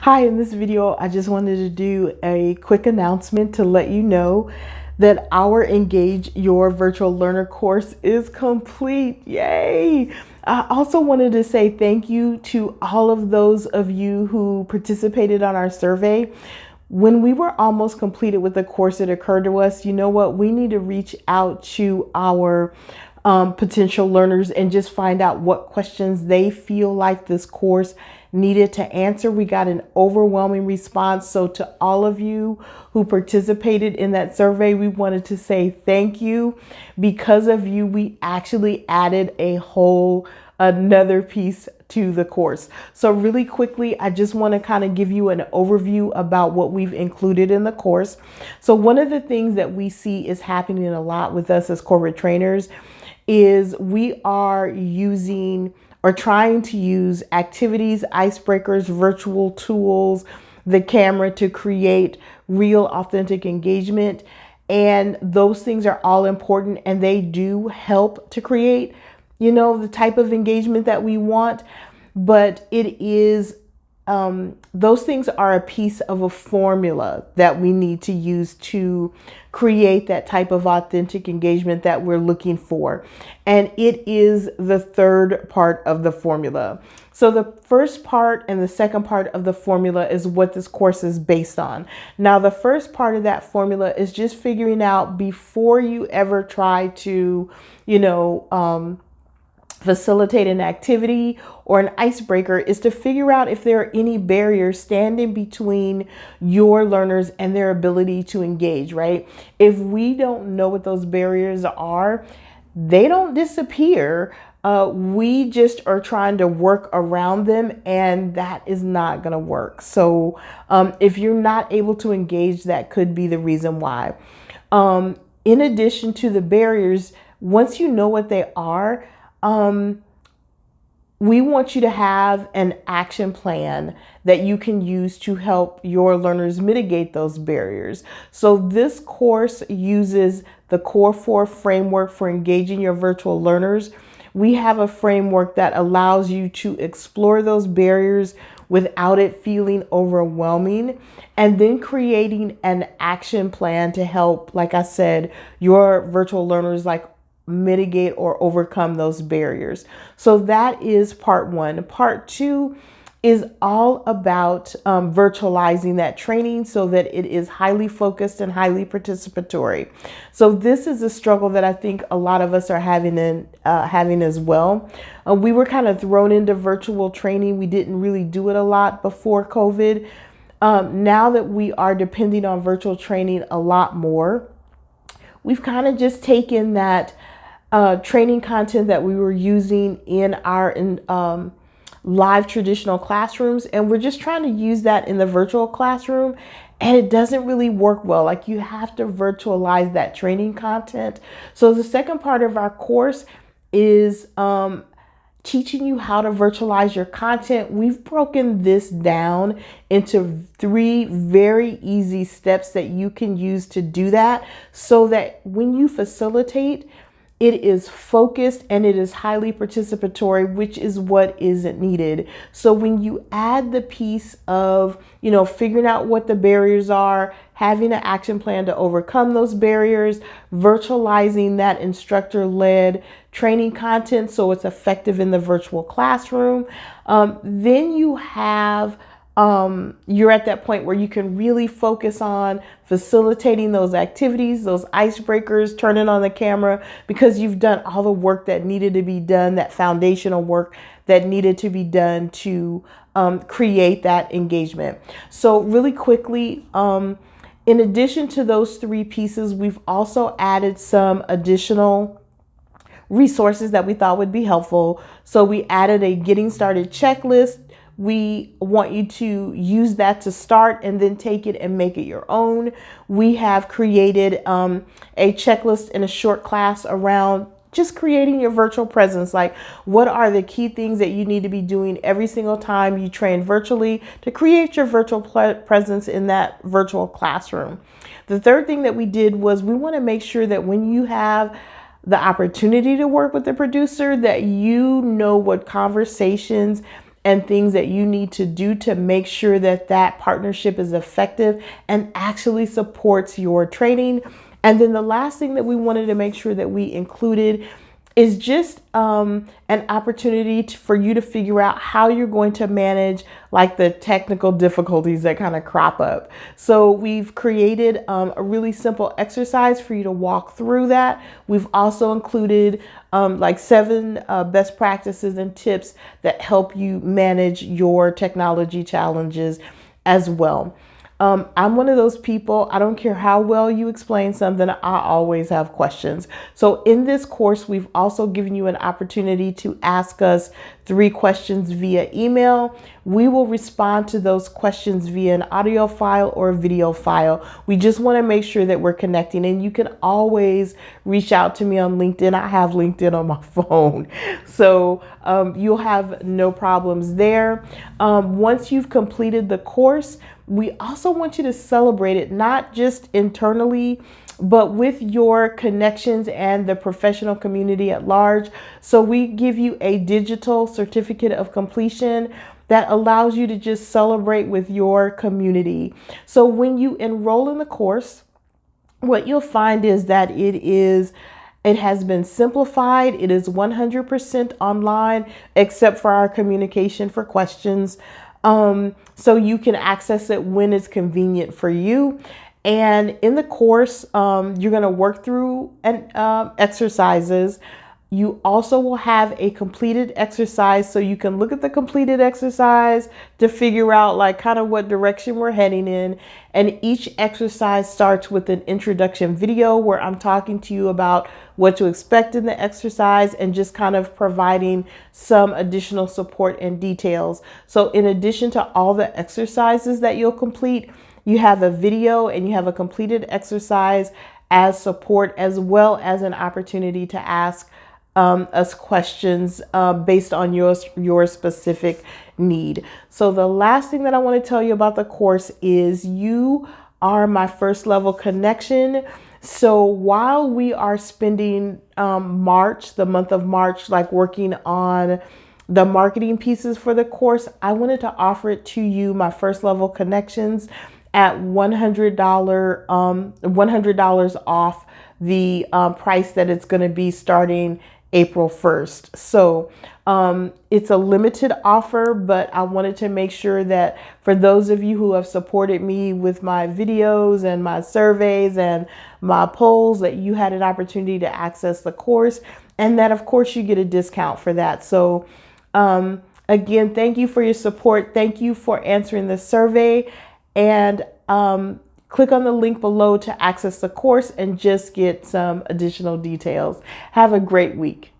Hi, in this video, I just wanted to do a quick announcement to let you know that our Engage Your Virtual Learner course is complete. Yay! I also wanted to say thank you to all of those of you who participated on our survey. When we were almost completed with the course, it occurred to us, you know what, we need to reach out to our potential learners and just find out what questions they feel like this course needed to answer. We got an overwhelming response. So to all of you who participated in that survey, we wanted to say thank you. Because of you, we actually added a whole another piece to the course. So really quickly, I just want to kind of give you an overview about what we've included in the course. So one of the things that we see is happening a lot with us as corporate trainers is we are using or trying to use activities, icebreakers, virtual tools, the camera to create real authentic engagement. And those things are all important and they do help to create, the type of engagement that we want. But it is those things are a piece of a formula that we need to use to create that type of authentic engagement that we're looking for. And it is the third part of the formula. So the first part and the second part of the formula is what this course is based on. Now, the first part of that formula is just figuring out before you ever try to, facilitate an activity or an icebreaker is to figure out if there are any barriers standing between your learners and their ability to engage, right? If we don't know what those barriers are, they don't disappear. We just are trying to work around them, and that is not going to work. So if you're not able to engage, that could be the reason why. In addition to the barriers, once you know what they are, we want you to have an action plan that you can use to help your learners mitigate those barriers. So this course uses the Core 4 framework for engaging your virtual learners. We have a framework that allows you to explore those barriers without it feeling overwhelming, and then creating an action plan to help, like I said, your virtual learners mitigate or overcome those barriers. So that is part one. Part two is all about virtualizing that training so that it is highly focused and highly participatory. So this is a struggle that I think a lot of us are having as well. We were kind of thrown into virtual training. We didn't really do it a lot before COVID. Now that we are depending on virtual training a lot more, we've kind of just taken that training content that we were using in our live traditional classrooms, and we're just trying to use that in the virtual classroom, and it doesn't really work well. Like, you have to virtualize that training content. So the second part of our course is teaching you how to virtualize your content. We've broken this down into 3 very easy steps that you can use to do that, so that when you facilitate, it is focused and it is highly participatory, which is what isn't needed. So when you add the piece of, figuring out what the barriers are, having an action plan to overcome those barriers, virtualizing that instructor-led training content so it's effective in the virtual classroom, then you're at that point where you can really focus on facilitating those activities, those icebreakers, turning on the camera, because you've done all the work that needed to be done, that foundational work that needed to be done to create that engagement. So really quickly, in addition to those 3 pieces, we've also added some additional resources that we thought would be helpful. So we added a getting started checklist. We want you to use that to start and then take it and make it your own. We have created a checklist in a short class around just creating your virtual presence. Like, what are the key things that you need to be doing every single time you train virtually to create your virtual presence in that virtual classroom? The third thing that we did was we want to make sure that when you have the opportunity to work with the producer, that you know what conversations and things that you need to do to make sure that that partnership is effective and actually supports your training. And then the last thing that we wanted to make sure that we included is just an opportunity for you to figure out how you're going to manage like the technical difficulties that kind of crop up. So we've created a really simple exercise for you to walk through that. We've also included like 7 best practices and tips that help you manage your technology challenges as well. I'm one of those people, I don't care how well you explain something, I always have questions. So in this course, we've also given you an opportunity to ask us 3 questions via email. We will respond to those questions via an audio file or a video file. We just want to make sure that we're connecting, and you can always reach out to me on LinkedIn. I have LinkedIn on my phone. So you'll have no problems there. Once you've completed the course, we also want you to celebrate it, not just internally, but with your connections and the professional community at large. So we give you a digital certificate of completion that allows you to just celebrate with your community. So when you enroll in the course, what you'll find is that it has been simplified. It is 100% online, except for our communication for questions. So you can access it when it's convenient for you. And in the course, you're going to work through exercises. You also will have a completed exercise, so you can look at the completed exercise to figure out like kind of what direction we're heading in. And each exercise starts with an introduction video where I'm talking to you about what to expect in the exercise and just kind of providing some additional support and details. So in addition to all the exercises that you'll complete, you have a video and you have a completed exercise as support, as well as an opportunity to ask us questions based on your specific need. So the last thing that I want to tell you about the course is you are my first level connection. So while we are spending the month of March, like working on the marketing pieces for the course, I wanted to offer it to you, my first level connections, at $100 off the price that it's going to be starting April 1st. So it's a limited offer, but I wanted to make sure that for those of you who have supported me with my videos and my surveys and my polls, that you had an opportunity to access the course, and that of course you get a discount for that. So again, thank you for your support. Thank you for answering the survey, and click on the link below to access the course and just get some additional details. Have a great week.